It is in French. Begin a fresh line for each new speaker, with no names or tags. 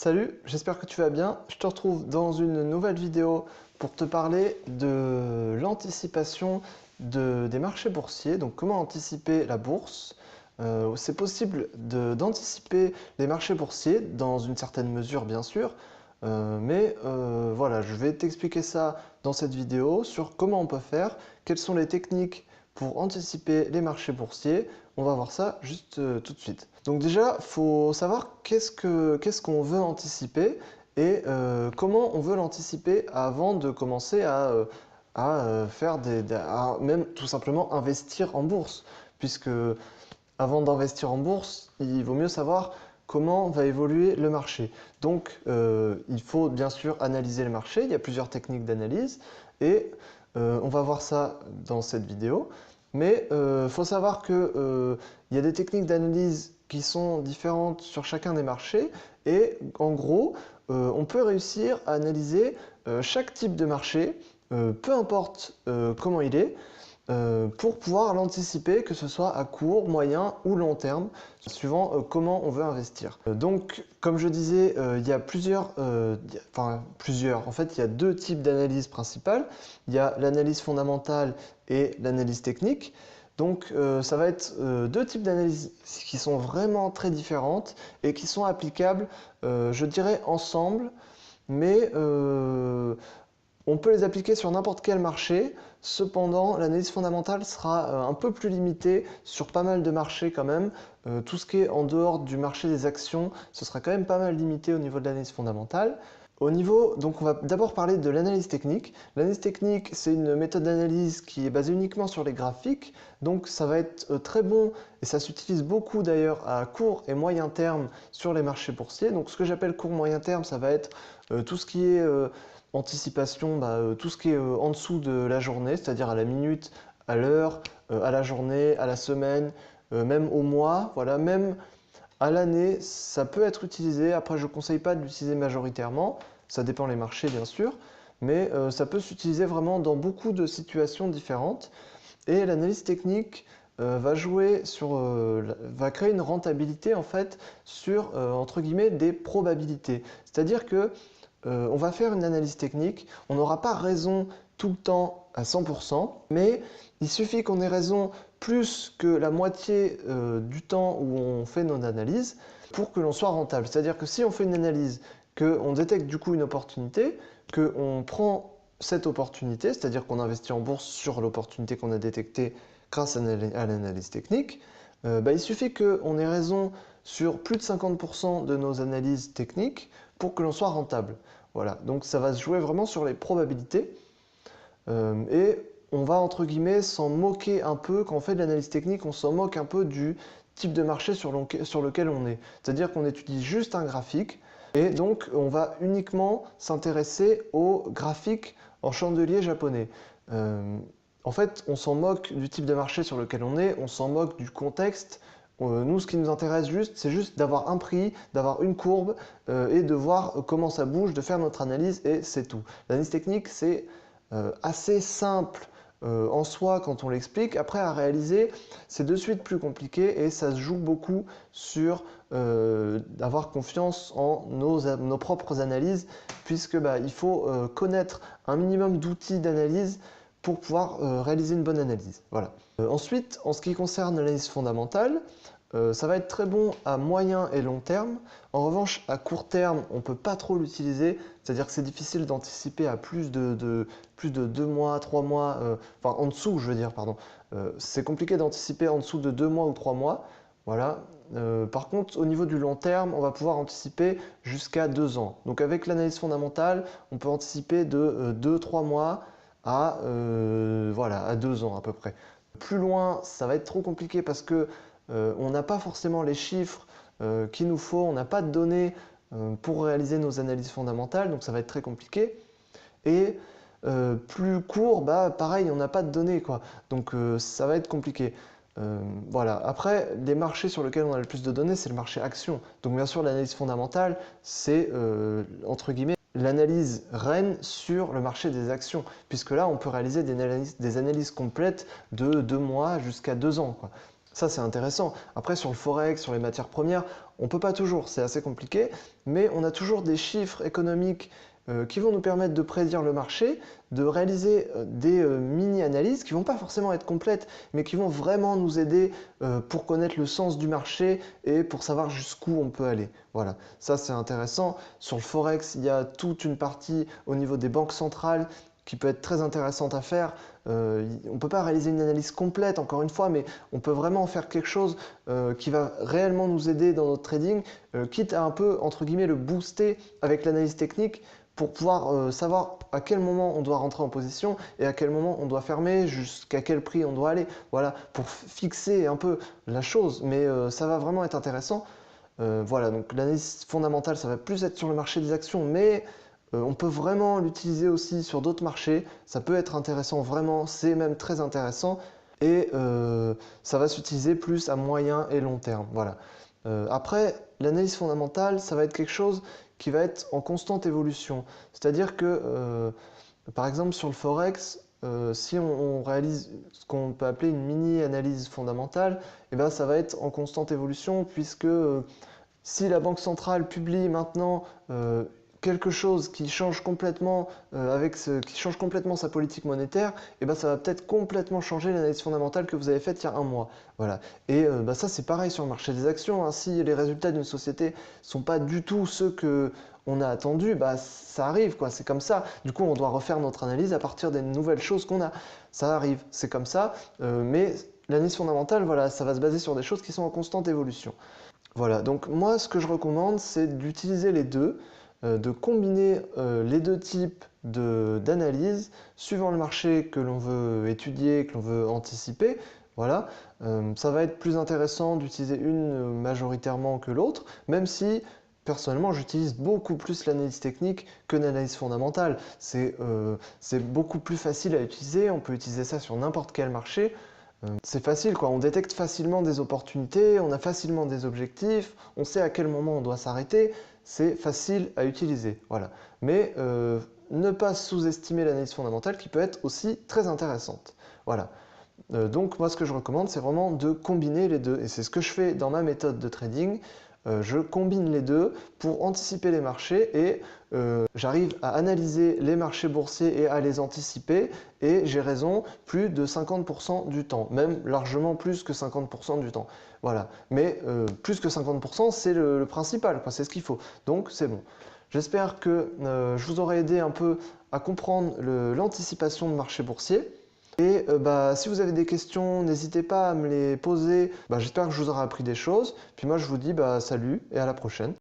Salut, j'espère que tu vas bien. Je te retrouve dans une nouvelle vidéo pour te parler de l'anticipation des marchés boursiers. Donc comment anticiper la bourse. C'est possible d'anticiper les marchés boursiers dans une certaine mesure bien sûr. Voilà, je vais t'expliquer ça dans cette vidéo sur comment on peut faire, quelles sont les techniques pour anticiper les marchés boursiers. On va voir ça juste tout de suite. Donc déjà, il faut savoir qu'est-ce qu'on veut anticiper et comment on veut l'anticiper avant de commencer à même tout simplement investir en bourse. Puisque avant d'investir en bourse, il vaut mieux savoir comment va évoluer le marché. Donc il faut bien sûr analyser le marché, il y a plusieurs techniques d'analyse et on va voir ça dans cette vidéo. Mais il faut savoir qu'il y a des techniques d'analyse qui sont différentes sur chacun des marchés et en gros, on peut réussir à analyser chaque type de marché, peu importe comment il est, pour pouvoir l'anticiper, que ce soit à court, moyen ou long terme, suivant comment on veut investir. Donc, comme je disais, il y a en fait, il y a deux types d'analyse principales. Il y a l'analyse fondamentale et l'analyse technique. Donc, ça va être deux types d'analyse qui sont vraiment très différentes et qui sont applicables, je dirais, ensemble, mais on peut les appliquer sur n'importe quel marché. Cependant, l'analyse fondamentale sera un peu plus limitée sur pas mal de marchés quand même. Tout ce qui est en dehors du marché des actions, ce sera quand même pas mal limité au niveau de l'analyse fondamentale. Donc on va d'abord parler de l'analyse technique. L'analyse technique, c'est une méthode d'analyse qui est basée uniquement sur les graphiques. Donc ça va être très bon et ça s'utilise beaucoup d'ailleurs à court et moyen terme sur les marchés boursiers. Donc ce que j'appelle court-moyen terme, ça va être tout ce qui est anticipation, tout ce qui est en dessous de la journée, c'est-à-dire à la minute, à l'heure, à la journée, à la semaine, même au mois, voilà, même à l'année, ça peut être utilisé. Après, je ne conseille pas de l'utiliser majoritairement, ça dépend les marchés bien sûr, mais ça peut s'utiliser vraiment dans beaucoup de situations différentes. Et l'analyse technique va créer une rentabilité en fait sur entre guillemets des probabilités. C'est-à-dire que on va faire une analyse technique, on n'aura pas raison tout le temps à 100%, mais il suffit qu'on ait raison plus que la moitié du temps où on fait nos analyses pour que l'on soit rentable. C'est-à-dire que si on fait une analyse, qu'on détecte du coup une opportunité, qu'on prend cette opportunité, c'est-à-dire qu'on investit en bourse sur l'opportunité qu'on a détectée grâce à l'analyse technique, il suffit qu'on ait raison sur plus de 50% de nos analyses techniques pour que l'on soit rentable. Voilà, donc ça va se jouer vraiment sur les probabilités et on va entre guillemets s'en moquer un peu. Quand on fait de l'analyse technique, on s'en moque un peu du type de marché sur lequel on est. C'est-à-dire qu'on étudie juste un graphique et donc on va uniquement s'intéresser aux graphiques en chandelier japonais. En fait, on s'en moque du type de marché sur lequel on est, on s'en moque du contexte. Nous, ce qui nous intéresse c'est juste d'avoir un prix, d'avoir une courbe et de voir comment ça bouge, de faire notre analyse et c'est tout. L'analyse technique, c'est assez simple en soi quand on l'explique. Après, à réaliser, c'est de suite plus compliqué et ça se joue beaucoup sur avoir confiance en nos propres analyses puisque il faut connaître un minimum d'outils d'analyse pour pouvoir réaliser une bonne analyse. Voilà. Ensuite, en ce qui concerne l'analyse fondamentale, ça va être très bon à moyen et long terme. En revanche, à court terme, on ne peut pas trop l'utiliser. C'est-à-dire que c'est difficile d'anticiper à plus de 2 mois, 3 mois, enfin en dessous, je veux dire, pardon. C'est compliqué d'anticiper en dessous de 2 mois ou 3 mois. Voilà. Par contre, au niveau du long terme, on va pouvoir anticiper jusqu'à 2 ans. Donc avec l'analyse fondamentale, on peut anticiper de 2-3 mois à 2 ans à peu près. Plus loin, ça va être trop compliqué parce que on n'a pas forcément les chiffres qu'il nous faut, on n'a pas de données pour réaliser nos analyses fondamentales, donc ça va être très compliqué. Et plus court, pareil, on n'a pas de données, quoi. Donc ça va être compliqué. Voilà. Après, les marchés sur lesquels on a le plus de données, c'est le marché action. Donc bien sûr, l'analyse fondamentale, c'est entre guillemets l'analyse reine sur le marché des actions, puisque là, on peut réaliser des analyses complètes de 2 mois jusqu'à 2 ans, quoi. Ça, c'est intéressant. Après, sur le forex, sur les matières premières, On ne peut pas toujours, c'est assez compliqué, mais on a toujours des chiffres économiques qui vont nous permettre de prédire le marché, de réaliser des mini-analyses qui ne vont pas forcément être complètes, mais qui vont vraiment nous aider pour connaître le sens du marché et pour savoir jusqu'où on peut aller. Voilà, ça c'est intéressant. Sur le Forex, il y a toute une partie au niveau des banques centrales qui peut être très intéressante à faire. On ne peut pas réaliser une analyse complète, encore une fois, mais on peut vraiment faire quelque chose qui va réellement nous aider dans notre trading, quitte à un peu, entre guillemets, le booster avec l'analyse technique pour pouvoir savoir à quel moment on doit rentrer en position et à quel moment on doit fermer, jusqu'à quel prix on doit aller. Voilà, pour fixer un peu la chose, mais ça va vraiment être intéressant. Voilà, donc l'analyse fondamentale, ça va plus être sur le marché des actions, mais on peut vraiment l'utiliser aussi sur d'autres marchés. Ça peut être intéressant, vraiment, c'est même très intéressant. Et ça va s'utiliser plus à moyen et long terme. Voilà. Après, l'analyse fondamentale, ça va être quelque chose qui va être en constante évolution. C'est-à-dire que, par exemple, sur le Forex, si on réalise ce qu'on peut appeler une mini-analyse fondamentale, eh ben, ça va être en constante évolution puisque si la Banque centrale publie maintenant quelque chose qui change complètement, qui change complètement sa politique monétaire, et ben ça va peut-être complètement changer l'analyse fondamentale que vous avez faite il y a un mois. Voilà. Et ça c'est pareil sur le marché des actions, hein. Si les résultats d'une société ne sont pas du tout ceux que on a attendus, bah, ça arrive, quoi, c'est comme ça. Du coup, on doit refaire notre analyse à partir des nouvelles choses qu'on a. Ça arrive, c'est comme ça. Mais l'analyse fondamentale, voilà, ça va se baser sur des choses qui sont en constante évolution. Voilà, donc moi ce que je recommande c'est d'utiliser les deux, de combiner les deux types d'analyse suivant le marché que l'on veut étudier, que l'on veut anticiper. Voilà, ça va être plus intéressant d'utiliser une majoritairement que l'autre, même si personnellement j'utilise beaucoup plus l'analyse technique que l'analyse fondamentale. C'est beaucoup plus facile à utiliser, on peut utiliser ça sur n'importe quel marché. C'est facile, quoi. On détecte facilement des opportunités, on a facilement des objectifs, on sait à quel moment on doit s'arrêter, c'est facile à utiliser. Voilà. Mais ne pas sous-estimer l'analyse fondamentale qui peut être aussi très intéressante. Voilà. Donc moi ce que je recommande c'est vraiment de combiner les deux et c'est ce que je fais dans ma méthode de trading. Je combine les deux pour anticiper les marchés et j'arrive à analyser les marchés boursiers et à les anticiper et j'ai raison plus de 50% du temps, même largement plus que 50% du temps. Voilà, mais plus que 50% c'est le principal, c'est ce qu'il faut, donc c'est bon. J'espère que je vous aurai aidé un peu à comprendre l'anticipation de marché boursier. Et si vous avez des questions, n'hésitez pas à me les poser. J'espère que je vous aurai appris des choses. Puis moi, je vous dis salut et à la prochaine.